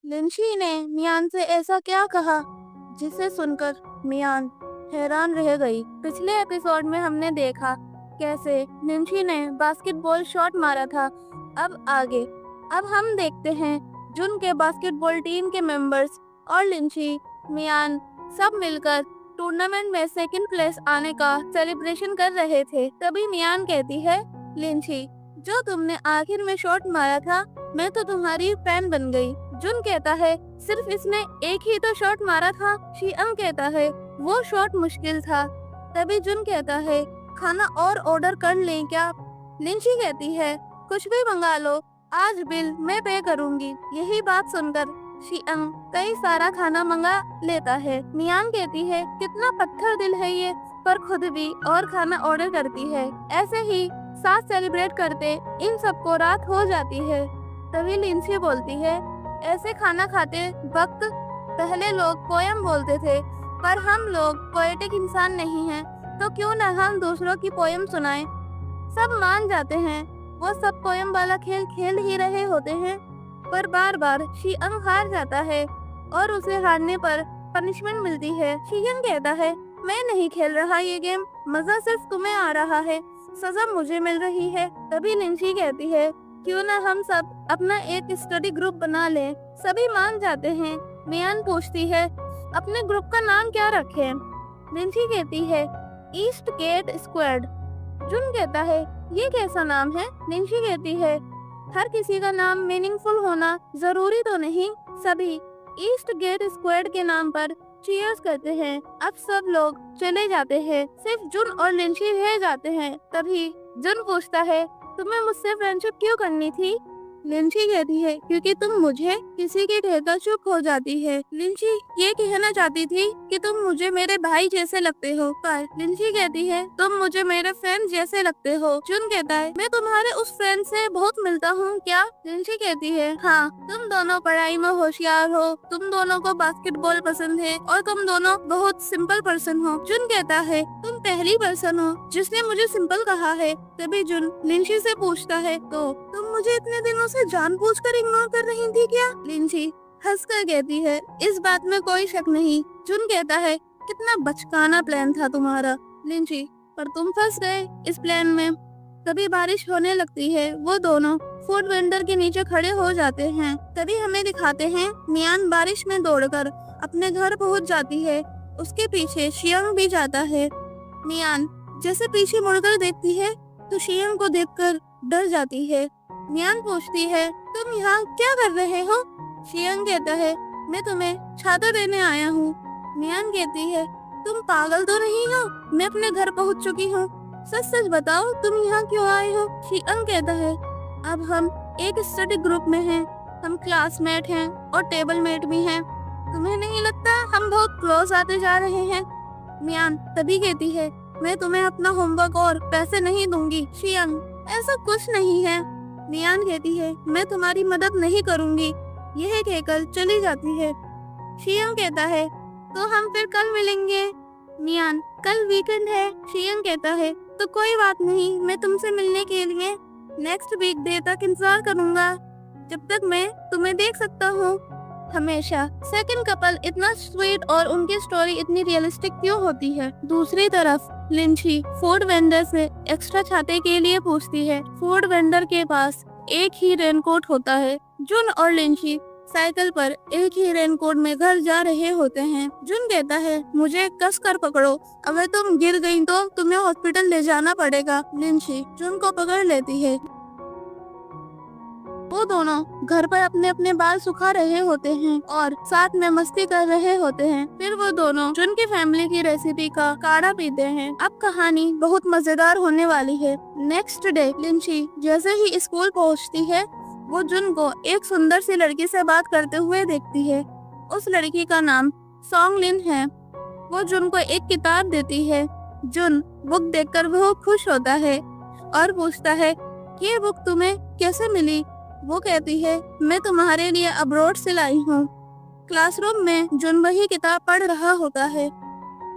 लिंशी ने मियान से ऐसा क्या कहा जिसे सुनकर मियान हैरान रह गई। पिछले एपिसोड में हमने देखा कैसे लिंशी ने बास्केटबॉल शॉट मारा था। अब हम देखते हैं जुन के बास्केटबॉल टीम के मेंबर्स और लिंशी मियान सब मिलकर टूर्नामेंट में सेकंड प्लेस आने का सेलिब्रेशन कर रहे थे। तभी मियान कहती है, लिंशी जो तुमने आखिर में शॉट मारा था मैं तो तुम्हारी फैन बन गई। जुन कहता है, सिर्फ इसने एक ही तो शॉट मारा था। शियंग कहता है, वो शॉट मुश्किल था। तभी जुन कहता है, खाना और ऑर्डर कर लें क्या? लिंशी कहती है, कुछ भी मंगा लो, आज बिल मैं पे करूंगी। यही बात सुनकर शियंग कई सारा खाना मंगा लेता है। मियान कहती है, कितना पत्थर दिल है ये, पर खुद भी और खाना ऑर्डर करती है। ऐसे ही साथ सेलिब्रेट करते इन सबको रात हो जाती है। तभी लिंशी बोलती है, ऐसे खाना खाते वक्त पहले लोग पोयम बोलते थे, पर हम लोग पोएटिक इंसान नहीं हैं, तो क्यों न हम दूसरों की पोयम सुनाएं। सब मान जाते हैं वो सब पोयम वाला खेल खेल ही रहे होते हैं, पर बार बार शियंग हार जाता है और उसे हारने पर पनिशमेंट मिलती है। शियंग कहता है, मैं नहीं खेल रहा ये गेम, मजा सिर्फ तुम्हें आ रहा है, सजा मुझे मिल रही है। तभी लिंशी कहती है, क्यों ना हम सब अपना एक स्टडी ग्रुप बना लें। सभी मान जाते हैं। मियान पूछती है, अपने ग्रुप का नाम क्या रखें? लिंशी कहती है, ईस्ट गेट स्क्वाड। जुन कहता है, ये कैसा नाम है? लिंशी कहती है, हर किसी का नाम मीनिंगफुल होना जरूरी तो नहीं। सभी ईस्ट गेट स्क्वाड के नाम पर चीयर्स करते हैं। अब सब लोग चले जाते हैं, सिर्फ जुन और लिंशी रह जाते हैं। तभी जुन पूछता है, तुम्हें मुझसे फ्रेंडशिप क्यों करनी थी? लिंशी कहती है, क्योंकि तुम मुझे किसी की कहकर चुप हो जाती है। लिंशी ये कहना चाहती थी कि तुम मुझे मेरे भाई जैसे लगते हो, पर लिंशी कहती है, तुम मुझे मेरे फ्रेंड जैसे लगते हो। जुन कहता है, मैं तुम्हारे उस फ्रेंड से बहुत मिलता हूँ क्या? लिंशी कहती है, हाँ, तुम दोनों पढ़ाई में होशियार हो, तुम दोनों को बास्केटबॉल पसंद है और तुम दोनों बहुत सिंपल पर्सन हो। जुन कहता है, तुम पहली पर्सन हो जिसने मुझे सिंपल कहा है। तभी जुन लिंशी से पूछता है, तो तुम मुझे इतने दिनों से जानबूझकर इग्नोर कर रही थी क्या? लिंशी हंसकर कहती है, इस बात में कोई शक नहीं। जुन कहता है, कितना बचकाना प्लान था तुम्हारा। लिंशी, पर तुम फंस गए इस प्लान में। तभी बारिश होने लगती है। वो दोनों फूड वेंडर के नीचे खड़े हो जाते हैं। तभी हमें दिखाते हैं मियान बारिश में दौड़कर अपने घर पहुंच जाती है। उसके पीछे शियंग भी जाता है। मियान जैसे पीछे मुड़कर देखती है तो शियंग को देखकर डर जाती है। मियान पूछती है, तुम यहाँ क्या कर रहे हो? शियंग कहता है, मैं तुम्हें छाता देने आया हूँ। मियान कहती है, तुम पागल तो नहीं हो? मैं अपने घर पहुँच चुकी हूँ, सच सच बताओ तुम यहाँ क्यों आए हो? शियंग कहता है, अब हम एक स्टडी ग्रुप में हैं, हम क्लासमेट हैं और टेबल मेट भी हैं। तुम्हें नहीं लगता हम बहुत क्लोज आते जा रहे हैं? मियान तभी कहती है, मैं तुम्हें अपना होमवर्क और पैसे नहीं दूंगी। शियंग, ऐसा कुछ नहीं है। मियान कहती है, मैं तुम्हारी मदद नहीं करूंगी। यह कहकर चली जाती है। शियंग कहता है, तो हम फिर कल मिलेंगे। मियान, कल वीकेंड है। शियंग कहता है, तो कोई बात नहीं, मैं तुमसे मिलने के लिए नेक्स्ट वीक डे तक इंतजार करूंगा, जब तक मैं तुम्हें देख सकता हूँ हमेशा। सेकंड कपल इतना स्वीट और उनकी स्टोरी इतनी रियलिस्टिक क्यों होती है? दूसरी तरफ लिंशी फूड वेंडर से एक्स्ट्रा छाते के लिए पूछती है। फूड वेंडर के पास एक ही रेनकोट होता है। जुन और लिंशी साइकिल पर एक ही रेनकोट में घर जा रहे होते हैं। जुन कहता है, मुझे कस कर पकड़ो, अगर तुम गिर गई तो तुम्हें हॉस्पिटल ले जाना पड़ेगा। लिंशी जुन को पकड़ लेती है। वो दोनों घर पर अपने अपने बाल सुखा रहे होते हैं और साथ में मस्ती कर रहे होते हैं। फिर वो दोनों जुन की फैमिली की रेसिपी का काढ़ा पीते हैं। अब कहानी बहुत मजेदार होने वाली है। नेक्स्ट डे लिंशी जैसे ही स्कूल पहुंचती है, वो जुन को एक सुंदर सी लड़की से बात करते हुए देखती है। उस लड़की का नाम सॉन्ग लिन है। वो जुन को एक किताब देती है। जुन बुक देखकर बहुत खुश होता है और पूछता है, ये बुक तुम्हें कैसे मिली? वो कहती है, मैं तुम्हारे लिए अब्रोड से लाई हूँ। क्लासरूम में जुन वही किताब पढ़ रहा होता है।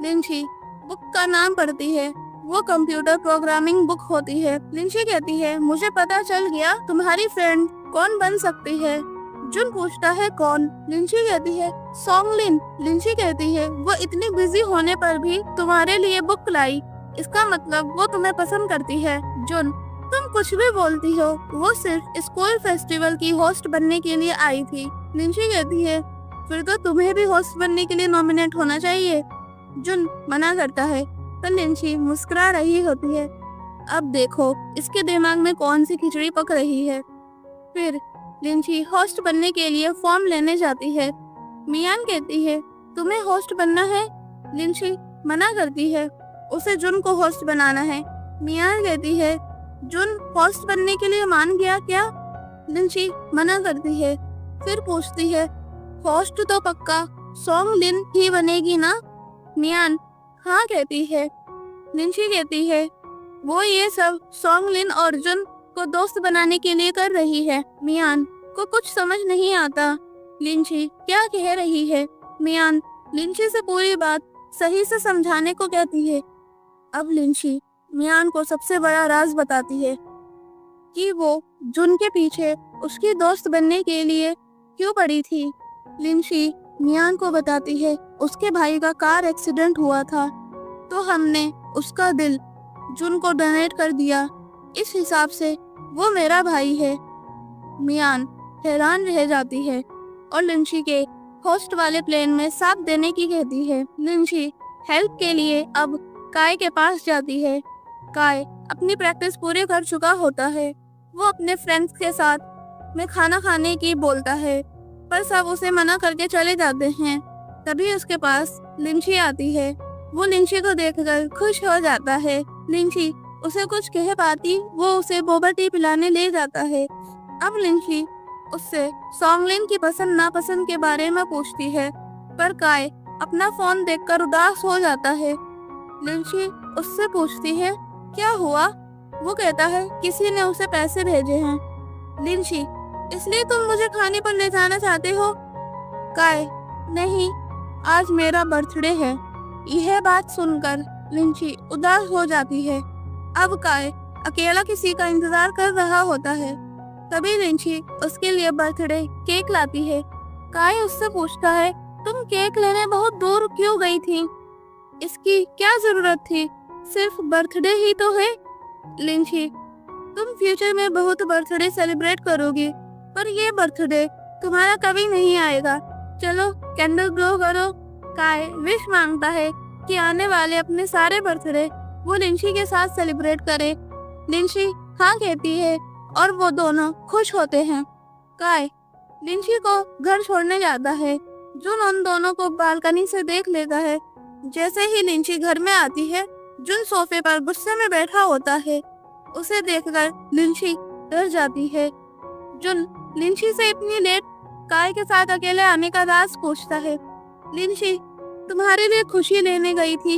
लिंशी बुक का नाम पढ़ती है। वो कंप्यूटर प्रोग्रामिंग बुक होती है। लिंशी कहती है, मुझे पता चल गया तुम्हारी फ्रेंड कौन बन सकती है। जुन पूछता है कौन? लिंची कहती है सॉन्गलिन। लिंची कहती है वो इतनी बिजी होने पर भी तुम्हारे लिए बुक लाई, इसका मतलब वो तुम्हें पसंद करती है। जुन, तुम कुछ भी बोलती हो, वो सिर्फ स्कूल फेस्टिवल की होस्ट बनने के लिए आई थी। लिंची कहती है फिर तो तुम्हें भी होस्ट बनने के लिए नॉमिनेट होना चाहिए। जुन मना करता है पर लिंची मुस्कुरा रही होती है। अब देखो इसके दिमाग में कौन सी खिचड़ी पक रही है। फिर लिंची होस्ट बनने के लिए फॉर्म लेने जाती है। मियान कहती है तुम्हें होस्ट बनना है? लिंची मना करती है, उसे जुन को होस्ट बनाना है। मियान कहती है जुन होस्ट बनने के लिए मान गया क्या? लिंची मना करती है। फिर पूछती है होस्ट तो पक्का सॉन्गलिन ही बनेगी ना? मियान हाँ कहती है। लिंची कहती है वो ये सब सॉन्गलिन और जुन को दोस्त बनाने के लिए कर रही है। मियान को कुछ समझ नहीं आता लिंची क्या कह रही है। मियान लिंची से पूरी बात सही से समझाने को कहती है। अब लिंची मियान को सबसे बड़ा राज बताती है कि वो जुन के पीछे उसकी दोस्त बनने के लिए क्यों पड़ी थी। लिंची मियान को बताती है उसके भाई का कार एक्सीडेंट हुआ था तो हमने उसका दिल जुन को डोनेट कर दिया, इस हिसाब से वो मेरा भाई है। मियान हैरान रह जाती है और लिंची के होस्ट वाले प्लेन में साथ देने की कहती है। लिंची हेल्प के लिए अब काय के पास जाती है। काय अपनी प्रैक्टिस पूरी कर चुका होता है। वो अपने फ्रेंड्स के साथ में खाना खाने की बोलता है पर सब उसे मना करके चले जाते हैं। तभी उसके पास लिंची आती है। वो लिंची को देखकर खुश हो जाता है। लिंची उसे कुछ कह पाती वो उसे बोबा टी पिलाने ले जाता है। अब लिंची उससे सॉन्गलिन की पसंद नापसंद के बारे में पूछती है पर काय अपना फोन देखकर उदास हो जाता है। लिंची उससे पूछती है क्या हुआ? वो कहता है किसी ने उसे पैसे भेजे हैं। लिंची इसलिए तुम मुझे खाने पर ले जाना चाहते हो? काय नहीं, आज मेरा बर्थडे है। यह बात सुनकर लिंची उदास हो जाती है। अब काय अकेला किसी का इंतजार कर रहा होता है। तभी लिंची उसके लिए बर्थडे केक लाती है। काय उससे पूछता है तुम केक लेने बहुत दूर क्यों गई थी? इसकी क्या जरूरत थी? सिर्फ बर्थडे ही तो है। लिंची तुम फ्यूचर में बहुत बर्थडे सेलिब्रेट करोगी पर ये बर्थडे तुम्हारा कभी नहीं आएगा। चलो कैंडल ग्लो करो। काय विश मांगता है कि आने वाले अपने सारे बर्थडे वो लिंची के साथ सेलिब्रेट करे। लिंची हाँ कहती है और वो दोनों खुश होते हैं। काय लिंची को घर छोड़ने जाता है। जुन उन दोनों को बालकनी से देख लेता है। जैसे ही लिंची घर में आती है जुन सोफे पर गुस्से में बैठा होता है। उसे देखकर लिंची डर जाती है। जुन लिंची से इतनी लेट काय के साथ अकेले आने का राज पूछता है। लिंची तुम्हारे लिए खुशी लेने गई थी।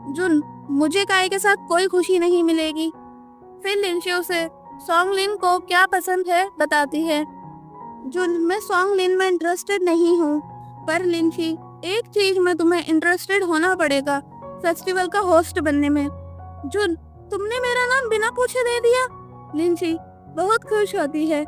जुन मुझे काय के साथ कोई खुशी नहीं मिलेगी। फिर लिंची उसे सॉन्गलिन को क्या पसंद है बताती है। जुन मैं सॉन्गलिन में इंटरेस्टेड नहीं हूँ पर लिंची एक चीज में तुम्हें इंटरेस्टेड होना पड़ेगा, फेस्टिवल का होस्ट बनने में। जुन तुमने मेरा नाम बिना पूछे दे दिया। लिंची बहुत खुश होती है।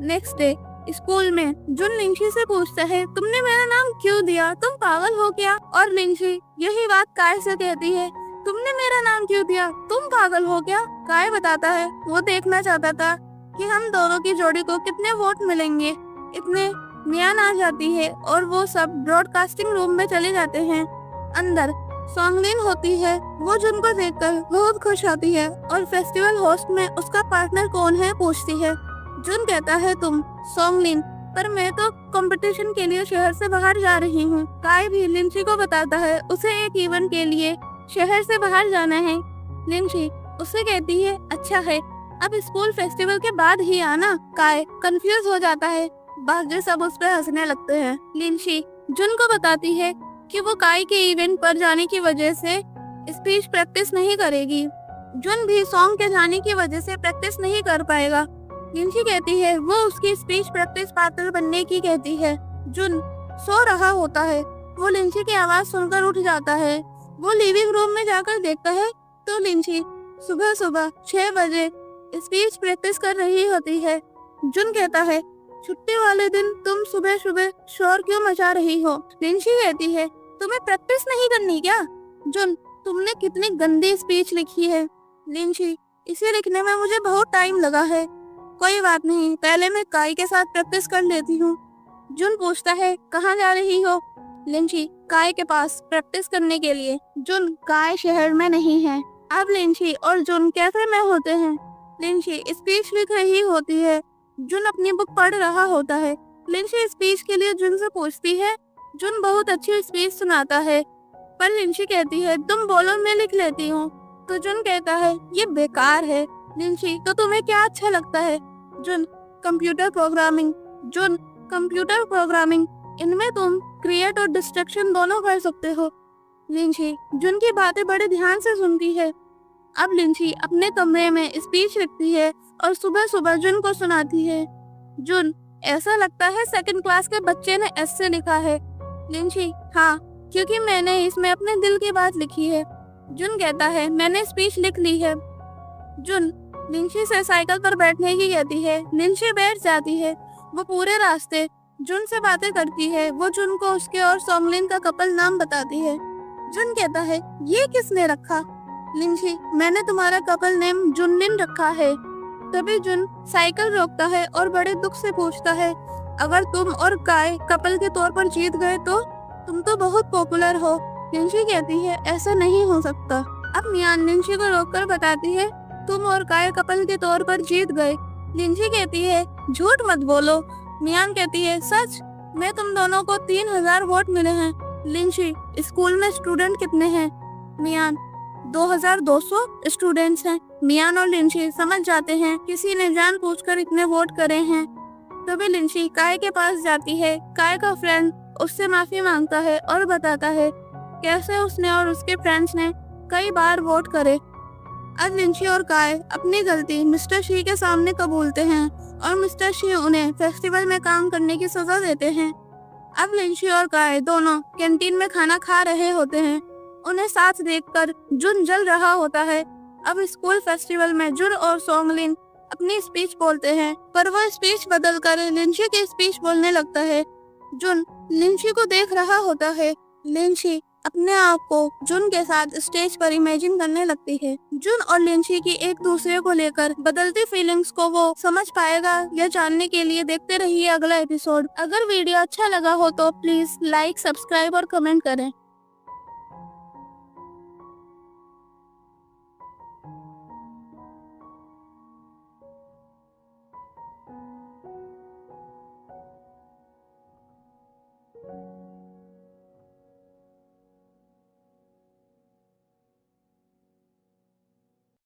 नेक्स्ट डे स्कूल में जुन लिंची से पूछता है तुमने मेरा नाम क्यों दिया, तुम पागल हो क्या? और लिंची यही बात काय से कहती है तुमने मेरा नाम क्यों दिया, तुम पागल हो क्या? काय बताता है वो देखना चाहता था कि हम दोनों की जोड़ी को कितने वोट मिलेंगे। इतने मियान आ जाती है और वो सब ब्रॉडकास्टिंग रूम में चले जाते हैं। अंदर सॉन्गलिन होती है। वो जुन को देखकर बहुत खुश होती है और फेस्टिवल होस्ट में उसका पार्टनर कौन है पूछती है। जुन कहता है तुम सॉन्गलिन, पर मैं तो कंपटीशन के लिए शहर से बाहर जा रही हूँ। काय भी लिंची को बताता है उसे एक इवेंट के लिए शहर से बाहर जाना है। लिंची उससे कहती है अच्छा है, अब स्कूल फेस्टिवल के बाद ही आना। काय कंफ्यूज हो जाता है। बाकी सब उस पर हंसने लगते हैं। लिंची जुन को बताती है कि वो काय के इवेंट पर जाने की वजह से स्पीच प्रैक्टिस नहीं करेगी। जुन भी सॉन्ग के जाने की वजह से प्रैक्टिस नहीं कर पाएगा। लिंची कहती है वो उसकी स्पीच प्रैक्टिस पार्टनर बनने की कहती है। जुन सो रहा होता है। वो लिंची की आवाज सुनकर उठ जाता है। वो लिविंग रूम में जाकर देखता है तो लिंची सुबह सुबह 6 बजे स्पीच प्रैक्टिस कर रही होती है। जुन कहता है छुट्टी वाले दिन तुम सुबह सुबह शोर क्यों मचा रही हो? लिंशी कहती है, तुम्हें प्रैक्टिस नहीं करनी क्या? जुन, तुमने कितनी गंदी स्पीच लिखी है। लिंशी, इसे लिखने में मुझे बहुत टाइम लगा है। कोई बात नहीं, पहले मैं काई के साथ प्रैक्टिस कर लेती हूँ। जुन पूछता है, कहाँ जा रही हो? लिंशी, काई के पास प्रैक्टिस करने के लिए। जुन, काई शहर में नहीं है। अब लिंशी और जुन कैफे में होते हैं। लिंशी स्पीच लिख रही होती है, जुन अपनी बुक पढ़ रहा होता है। लिंशी स्पीच के लिए जुन से पूछती है। जुन बहुत अच्छी स्पीच सुनाता है, पर लिंशी कहती है, तुम बोलो, मैं लिख लेती हूँ। तो जुन कहता है, ये बेकार है। लिंशी, तो तुम्हें क्या अच्छा लगता है? जुन, कंप्यूटर प्रोग्रामिंग। जुन, कंप्यूटर प्रोग्रामिंग, इनमें तुम क्रिएट और डिस्ट्रक्शन दोनों कर सकते हो। लिंशी जुन की बातें बड़े ध्यान से सुनती है। अब लिंशी अपने कमरे में स्पीच लिखती है और सुबह सुबह जुन को सुनाती है। जुन, ऐसा लगता है सेकंड क्लास के बच्चे ने ऐसे लिखा है। लिंशी, हाँ, क्योंकि मैंने इसमें अपने दिल की बात लिखी है। जुन कहता है, मैंने स्पीच लिख ली है। जुन लिंशी से साइकिल पर बैठने की कहती है। लिंशी बैठ जाती है। वो पूरे रास्ते जुन से बातें करती है। वो जुन को उसके और सोमलिन का कपल नाम बताती है। जुन कहता है, ये किसने रखा? लिंशी, मैंने तुम्हारा कपल नेम जुनलिन रखा है। तभी जुन साइकिल रोकता है और बड़े दुख से पूछता है, अगर तुम और काय कपल के तौर पर जीत गए तो? तुम तो बहुत पॉपुलर हो। लिंशी कहती है, ऐसा नहीं हो सकता। अब मियान लिंशी को रोककर बताती है, तुम और काय कपल के तौर पर जीत गए। लिंशी कहती है, झूठ मत बोलो। मियान कहती है, सच, मैं तुम दोनों को 3000 वोट मिले हैं। लिंशी, स्कूल में स्टूडेंट कितने हैं? मियान, 2200 स्टूडेंट्स हैं। मियान और लिंशी समझ जाते हैं किसी ने जानबूझकर इतने वोट करे हैं। तभी लिंशी काय के पास जाती है। काय का फ्रेंड उससे माफी मांगता है और बताता है कैसे उसने और उसके फ्रेंड्स ने कई बार वोट करे। अब लिंशी और काय अपनी गलती मिस्टर शी के सामने कबूलते हैं और मिस्टर शी उन्हें फेस्टिवल में काम करने की सजा देते हैं। अब लिंशी और काय दोनों कैंटीन में खाना खा रहे होते हैं। उन्हें साथ देखकर जुन जल रहा होता है। अब स्कूल फेस्टिवल में जुन और सोंगलिन अपनी स्पीच बोलते हैं, पर वो स्पीच बदलकर लिंशी की स्पीच बोलने लगता है। जुन लिंशी को देख रहा होता है। लिंशी अपने आप को जुन के साथ स्टेज पर इमेजिन करने लगती है। जुन और लिंशी की एक दूसरे को लेकर बदलती फीलिंग्स को वो समझ पाएगा, यह जानने के लिए देखते रहिए अगला एपिसोड। अगर वीडियो अच्छा लगा हो तो प्लीज लाइक, सब्सक्राइब और कमेंट करें।